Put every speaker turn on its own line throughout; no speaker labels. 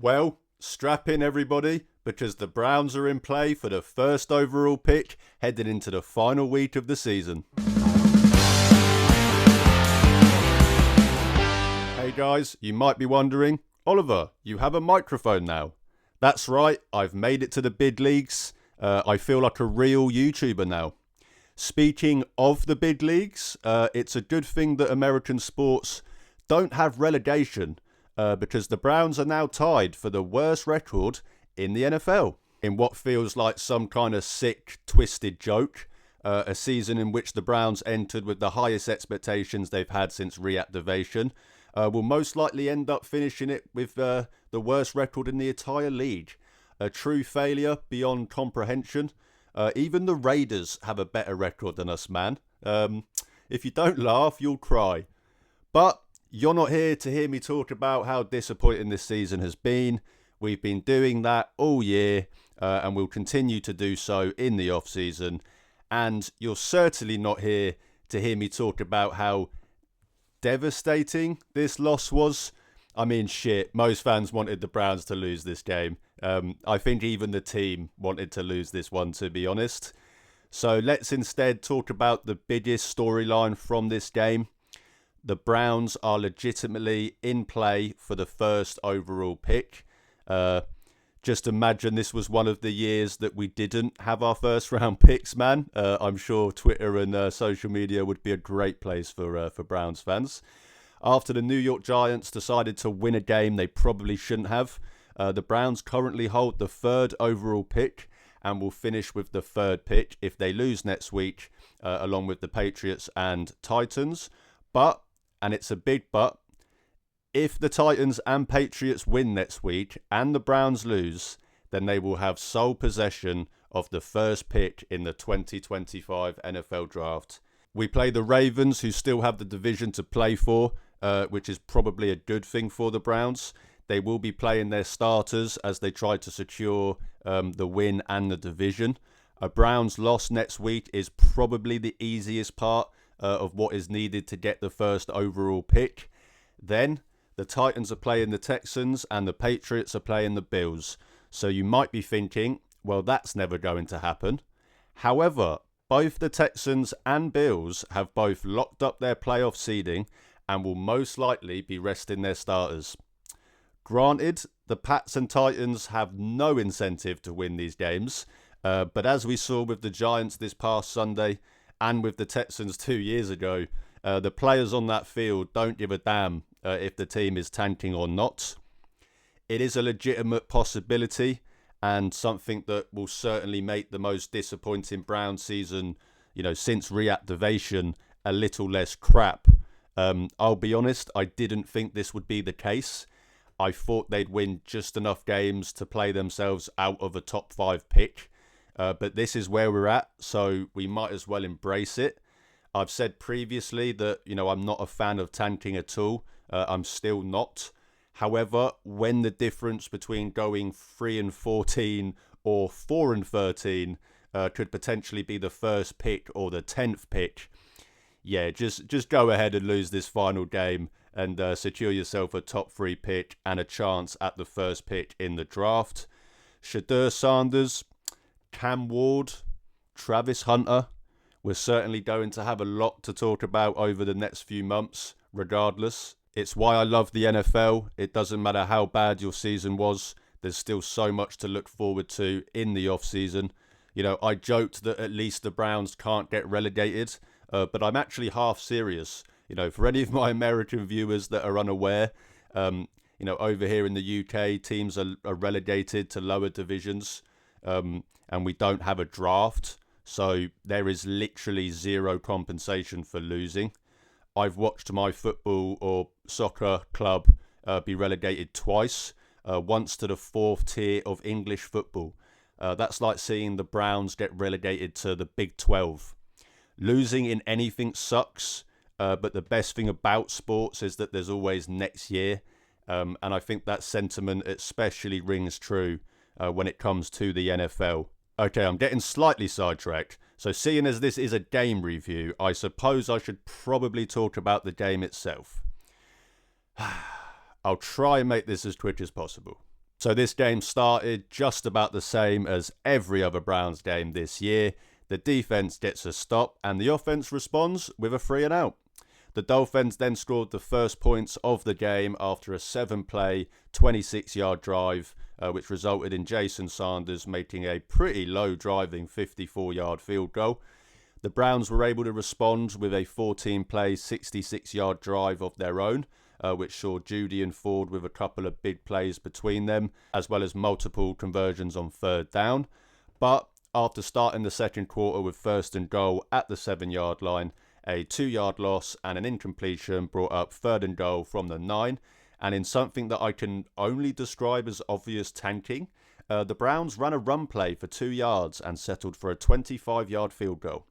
Well, strap in everybody, because the Browns are in play for the first overall pick heading into the final week of the season. Hey guys, you might be wondering, Oliver, you have a microphone now. That's right, I've made it to the big leagues. I feel like a real YouTuber now. Speaking of the big leagues, it's a good thing that American sports don't have relegation, because the Browns are now tied for the worst record in the NFL. In what feels like some kind of sick, twisted joke, a season in which the Browns entered with the highest expectations they've had since reactivation, will most likely end up finishing it with the worst record in the entire league. A true failure beyond comprehension. Even the Raiders have a better record than us, man. If you don't laugh, you'll cry. But you're not here to hear me talk about how disappointing this season has been. We've been doing that all year, and we'll continue to do so in the off-season. And you're certainly not here to hear me talk about how devastating this loss was. I mean, shit, most fans wanted the Browns to lose this game. I think even the team wanted to lose this one, to be honest. So let's instead talk about the biggest storyline from this game. The Browns are legitimately in play for the first overall pick. Just imagine this was one of the years that we didn't have our first round picks, man. I'm sure Twitter and social media would be a great place for Browns fans. After the New York Giants decided to win a game they probably shouldn't have, the Browns currently hold the third overall pick and will finish with the third pick if they lose next week, along with the Patriots and Titans. But, and it's a big but, if the Titans and Patriots win next week and the Browns lose, then they will have sole possession of the first pick in the 2025 NFL Draft. We play the Ravens, who still have the division to play for, which is probably a good thing for the Browns. They will be playing their starters as they try to secure the win and the division. A Browns loss next week is probably the easiest part of what is needed to get the first overall pick. Then the Titans are playing the Texans and the Patriots are playing the Bills. So you might be thinking, well, that's never going to happen. However, both the Texans and Bills have both locked up their playoff seeding and will most likely be resting their starters. Granted, the Pats and Titans have no incentive to win these games, but as we saw with the Giants this past Sunday and with the Texans 2 years ago, the players on that field don't give a damn if the team is tanking or not. It is a legitimate possibility and something that will certainly make the most disappointing Browns season, since reactivation, a little less crap. I'll be honest, I didn't think this would be the case. I thought they'd win just enough games to play themselves out of a top 5 pick. But this is where we're at, so we might as well embrace it. I've said previously that, I'm not a fan of tanking at all. I'm still not. However, when the difference between going 3-14 or 4-13 could potentially be the first pick or the 10th pick, yeah, just go ahead and lose this final game and secure yourself a top 3 pick and a chance at the first pick in the draft. Shedeur Sanders, Cam Ward, Travis Hunter, we're certainly going to have a lot to talk about over the next few months, regardless. It's why I love the NFL. It doesn't matter how bad your season was. There's still so much to look forward to in the off-season. I joked that at least the Browns can't get relegated, but I'm actually half serious. For any of my American viewers that are unaware, over here in the UK, teams are relegated to lower divisions, and we don't have a draft. So there is literally zero compensation for losing. I've watched my football or soccer club be relegated twice, once to the 4th tier of English football. That's like seeing the Browns get relegated to the Big 12. Losing in anything sucks, but the best thing about sports is that there's always next year. And I think that sentiment especially rings true when it comes to the NFL. Okay, I'm getting slightly sidetracked. So seeing as this is a game review, I suppose I should probably talk about the game itself. I'll try and make this as quick as possible. So this game started just about the same as every other Browns game this year. The defense gets a stop and the offense responds with a 3 and out. The Dolphins then scored the first points of the game after a 7-play, 26-yard drive, which resulted in Jason Sanders making a pretty low-driving 54-yard field goal. The Browns were able to respond with a 14-play, 66-yard drive of their own, which saw Judy and Ford with a couple of big plays between them, as well as multiple conversions on third down. But after starting the second quarter with first and goal at the 7-yard line, a 2-yard loss and an incompletion brought up third and goal from the 9. And in something that I can only describe as obvious tanking, the Browns ran a run play for 2 yards and settled for a 25-yard field goal.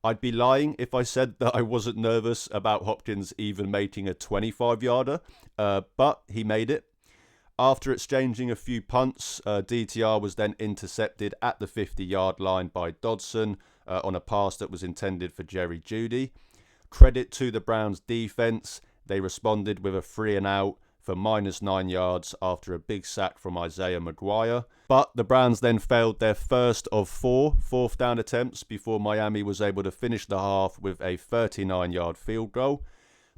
I'd be lying if I said that I wasn't nervous about Hopkins even making a 25-yarder, but he made it. After exchanging a few punts, DTR was then intercepted at the 50-yard line by Dodson on a pass that was intended for Jerry Jeudy. Credit to the Browns defense, they responded with a 3 and out for -9 yards after a big sack from Isaiah McGuire. But the Browns then failed their first of 4 fourth down attempts before Miami was able to finish the half with a 39-yard field goal.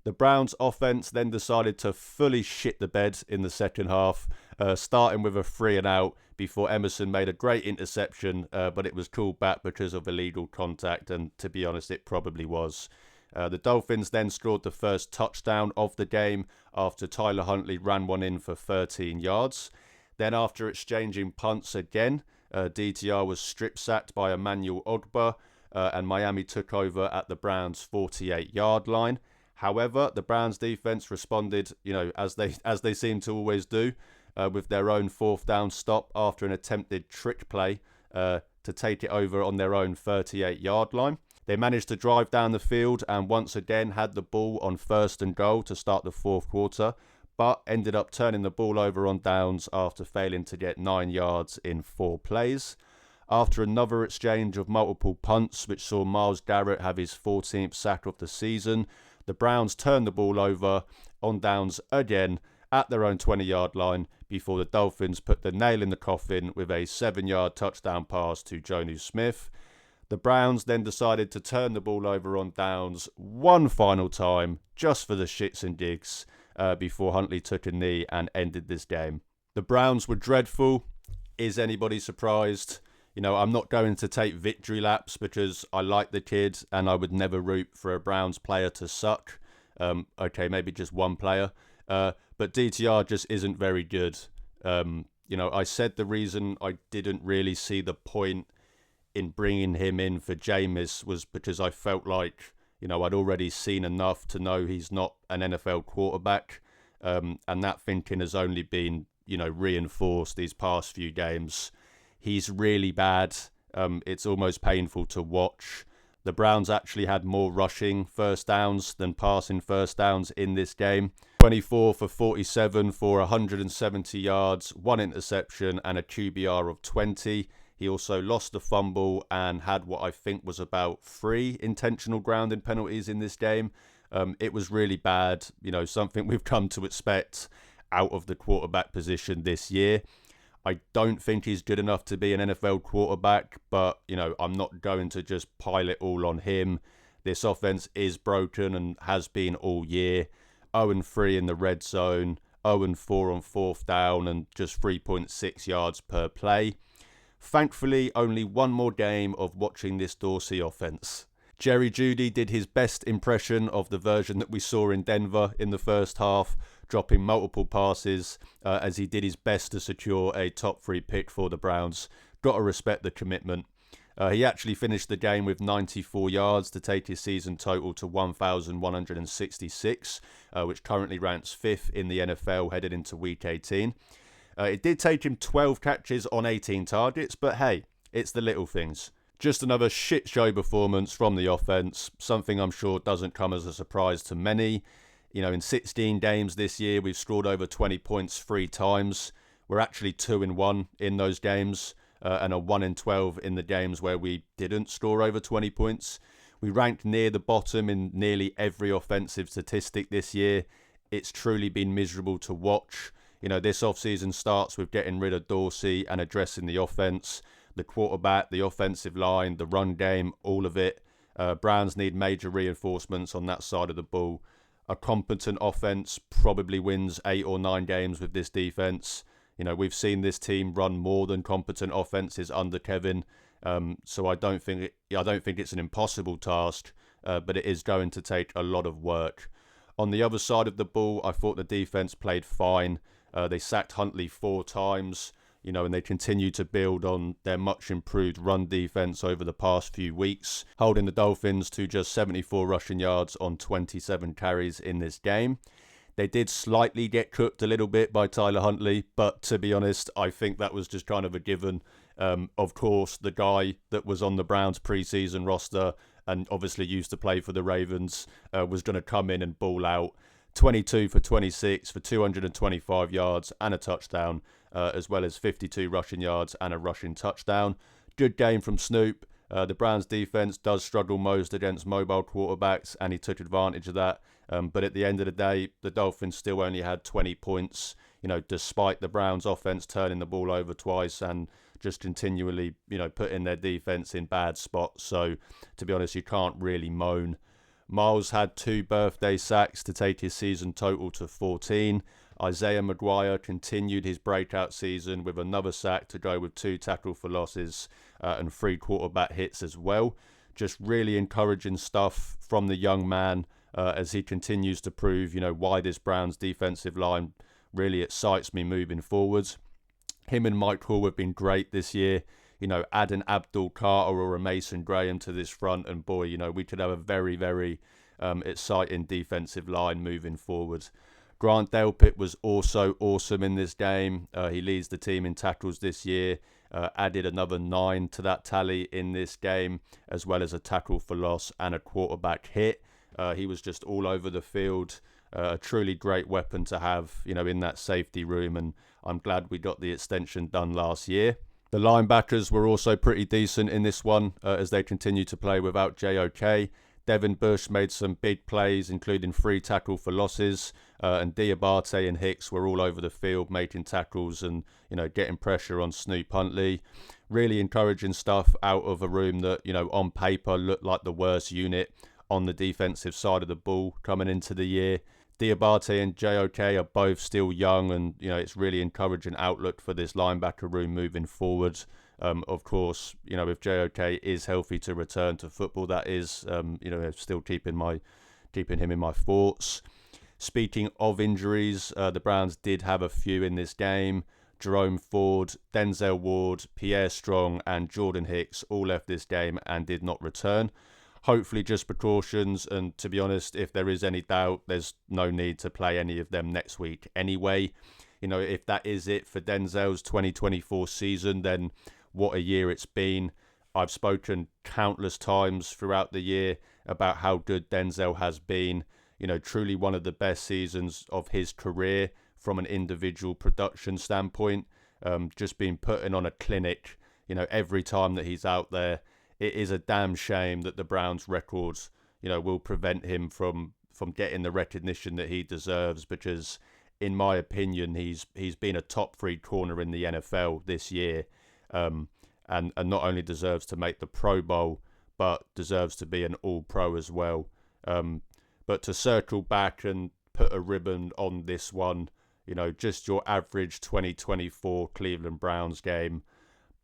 The Browns offense then decided to fully shit the bed in the second half, starting with a 3 and out before Emerson made a great interception, but it was called back because of illegal contact, and to be honest, it probably was. The Dolphins then scored the first touchdown of the game after Tyler Huntley ran one in for 13 yards. Then after exchanging punts again, DTR was strip-sacked by Emmanuel Ogbah, and Miami took over at the Browns' 48-yard line. However, the Browns defense responded, as they seem to always do, with their own fourth down stop after an attempted trick play to take it over on their own 38-yard line. They managed to drive down the field and once again had the ball on first and goal to start the fourth quarter, but ended up turning the ball over on downs after failing to get 9 yards in 4 plays. After another exchange of multiple punts, which saw Myles Garrett have his 14th sack of the season, the Browns turned the ball over on downs again at their own 20-yard line before the Dolphins put the nail in the coffin with a 7-yard touchdown pass to Jonnu Smith. The Browns then decided to turn the ball over on downs one final time, just for the shits and gigs, before Huntley took a knee and ended this game. The Browns were dreadful. Is anybody surprised? I'm not going to take victory laps because I like the kid and I would never root for a Browns player to suck. Okay, maybe just one player. But DTR just isn't very good. I said the reason I didn't really see the point in bringing him in for Jameis was because I felt like, I'd already seen enough to know he's not an NFL quarterback. And that thinking has only been, reinforced these past few games. He's really bad. It's almost painful to watch. The Browns actually had more rushing first downs than passing first downs in this game. 24 for 47 for 170 yards, 1 interception and a QBR of 20. He also lost a fumble and had what I think was about 3 intentional grounding penalties in this game. It was really bad, something we've come to expect out of the quarterback position this year. I don't think he's good enough to be an NFL quarterback, but, I'm not going to just pile it all on him. This offense is broken and has been all year. 0-3 in the red zone, 0-4 on fourth down, and just 3.6 yards per play. Thankfully, only one more game of watching this Dorsey offense. Jerry Jeudy did his best impression of the version that we saw in Denver in the first half, dropping multiple passes as he did his best to secure a top 3 pick for the Browns. Got to respect the commitment. He actually finished the game with 94 yards to take his season total to 1,166, which currently ranks 5th in the NFL headed into Week 18. It did take him 12 catches on 18 targets, but hey, it's the little things. Just another shit show performance from the offense, something I'm sure doesn't come as a surprise to many. In 16 games this year, we've scored over 20 points 3 times. We're actually 2-1 in those games and are 1-12 in the games where we didn't score over 20 points. We ranked near the bottom in nearly every offensive statistic this year. It's truly been miserable to watch. This offseason starts with getting rid of Dorsey and addressing the offense, the quarterback, the offensive line, the run game, all of it. Browns need major reinforcements on that side of the ball. A competent offense probably wins 8 or 9 games with this defense. We've seen this team run more than competent offenses under Kevin. So I don't think it's an impossible task, but it is going to take a lot of work. On the other side of the ball, I thought the defense played fine. They sacked Huntley 4 times, and they continue to build on their much improved run defense over the past few weeks, holding the Dolphins to just 74 rushing yards on 27 carries in this game. They did slightly get cooked a little bit by Tyler Huntley, but to be honest, I think that was just kind of a given. Of course, the guy that was on the Browns preseason roster and obviously used to play for the Ravens was going to come in and ball out. 22 for 26 for 225 yards and a touchdown, as well as 52 rushing yards and a rushing touchdown. Good game from Snoop. The Browns defense does struggle most against mobile quarterbacks, and he took advantage of that. But at the end of the day, the Dolphins still only had 20 points, despite the Browns offense turning the ball over twice and just continually, putting their defense in bad spots. So, to be honest, you can't really moan. Miles had 2 birthday sacks to take his season total to 14. Isaiah McGuire continued his breakout season with another sack to go with 2 tackle for losses and 3 quarterback hits as well. Just really encouraging stuff from the young man as he continues to prove, why this Browns defensive line really excites me moving forwards. Him and Mike Hall have been great this year. Add an Abdul Carter or a Mason Graham to this front, and boy, we could have a very, very exciting defensive line moving forward. Grant Delpit was also awesome in this game. He leads the team in tackles this year, added another 9 to that tally in this game, as well as a tackle for loss and a quarterback hit. He was just all over the field. A truly great weapon to have, in that safety room, and I'm glad we got the extension done last year. The linebackers were also pretty decent in this one as they continue to play without JOK. Devin Bush made some big plays, including 3 tackle for losses, and Diabate and Hicks were all over the field making tackles and, getting pressure on Snoop Huntley. Really encouraging stuff out of a room that, on paper looked like the worst unit on the defensive side of the ball coming into the year. Diabate and JOK are both still young, and it's really encouraging outlook for this linebacker room moving forward. Of course, if JOK is healthy to return to football, that is, still keeping him in my thoughts. Speaking of injuries, the Browns did have a few in this game. Jerome Ford, Denzel Ward, Pierre Strong, and Jordan Hicks all left this game and did not return. Hopefully just precautions, and to be honest, if there is any doubt, there's no need to play any of them next week anyway. If that is it for Denzel's 2024 season, then what a year it's been. I've spoken countless times throughout the year about how good Denzel has been. Truly one of the best seasons of his career from an individual production standpoint. Just been putting on a clinic, every time that he's out there. It is a damn shame that the Browns' records, will prevent him from getting the recognition that he deserves, because, in my opinion, he's been a top 3 corner in the NFL this year, and not only deserves to make the Pro Bowl, but deserves to be an All-Pro as well. But to circle back and put a ribbon on this one, just your average 2024 Cleveland Browns game.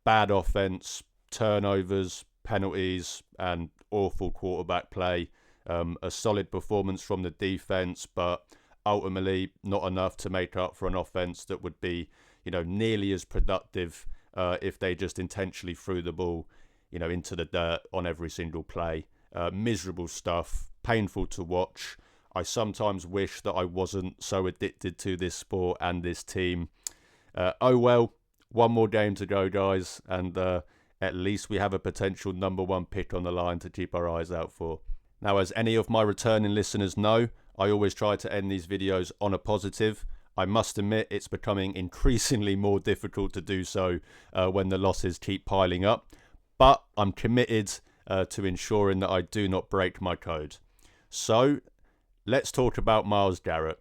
Bad offense, turnovers, penalties, and awful quarterback play. A solid performance from the defense, but ultimately not enough to make up for an offense that would be, nearly as productive if they just intentionally threw the ball, into the dirt on every single play. Miserable stuff, painful to watch. I sometimes wish that I wasn't so addicted to this sport and this team. Oh well, one more game to go, guys, and at least we have a potential number 1 pick on the line to keep our eyes out for. Now, as any of my returning listeners know, I always try to end these videos on a positive. I must admit it's becoming increasingly more difficult to do so when the losses keep piling up, but I'm committed to ensuring that I do not break my code. So, let's talk about Myles Garrett.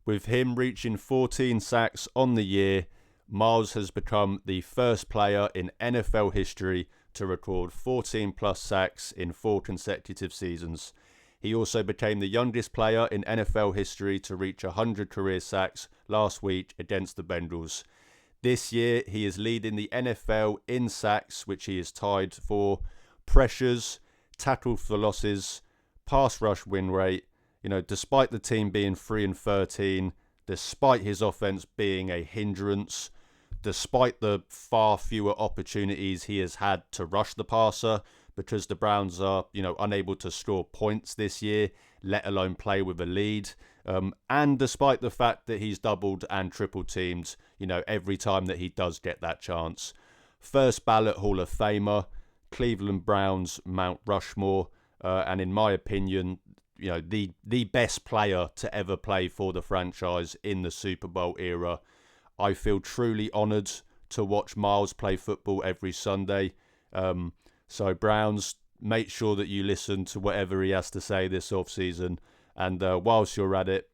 With him reaching 14 sacks on the year, Miles has become the first player in NFL history to record 14 plus sacks in 4 consecutive seasons. He also became the youngest player in NFL history to reach 100 career sacks last week against the Bengals. This year, he is leading the NFL in sacks, which he is tied for pressures, tackles for losses, pass rush win rate. Despite the team being 3-13, despite his offense being a hindrance, despite the far fewer opportunities he has had to rush the passer, because the Browns are, unable to score points this year, let alone play with a lead. And despite the fact that he's doubled and triple teamed, every time that he does get that chance. First ballot Hall of Famer, Cleveland Browns Mount Rushmore, and in my opinion, the best player to ever play for the franchise in the Super Bowl era. I feel truly honoured to watch Miles play football every Sunday. So Browns, make sure that you listen to whatever he has to say this offseason. And whilst you're at it,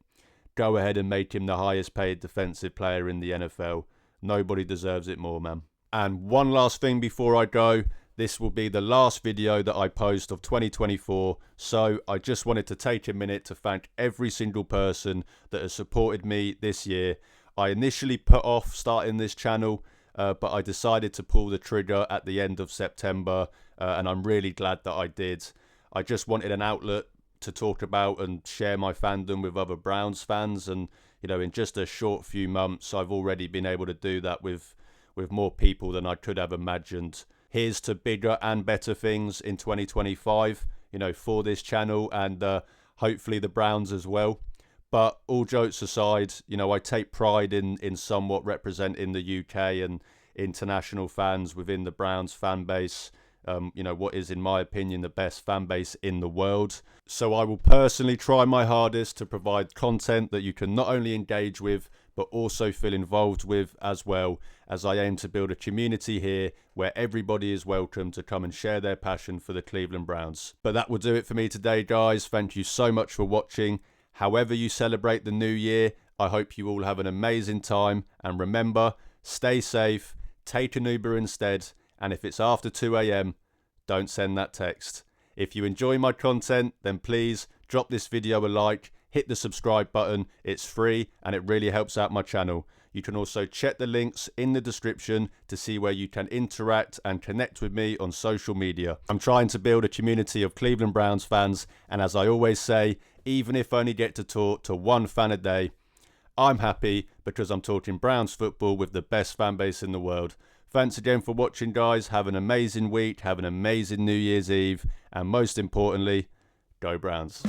go ahead and make him the highest paid defensive player in the NFL. Nobody deserves it more, man. And one last thing before I go. This will be the last video that I post of 2024. So I just wanted to take a minute to thank every single person that has supported me this year. I initially put off starting this channel, but I decided to pull the trigger at the end of September. And I'm really glad that I did. I just wanted an outlet to talk about and share my fandom with other Browns fans. And, in just a short few months, I've already been able to do that with more people than I could have imagined. Here's to bigger and better things in 2025, for this channel and hopefully the Browns as well. But all jokes aside, I take pride in somewhat representing the UK and international fans within the Browns fan base. What is, in my opinion, the best fan base in the world. So I will personally try my hardest to provide content that you can not only engage with, but also feel involved with as well, as I aim to build a community here where everybody is welcome to come and share their passion for the Cleveland Browns. But that will do it for me today, guys. Thank you so much for watching. However you celebrate the new year, I hope you all have an amazing time. And remember, stay safe, take an Uber instead, and if it's after 2 a.m, don't send that text. If you enjoy my content, then please drop this video a like, hit the subscribe button. It's free and it really helps out my channel. You can also check the links in the description to see where you can interact and connect with me on social media. I'm trying to build a community of Cleveland Browns fans, and as I always say, even if I only get to talk to one fan a day, I'm happy because I'm talking Browns football with the best fan base in the world. Thanks again for watching, guys. Have an amazing week, have an amazing New Year's Eve, and most importantly, go Browns.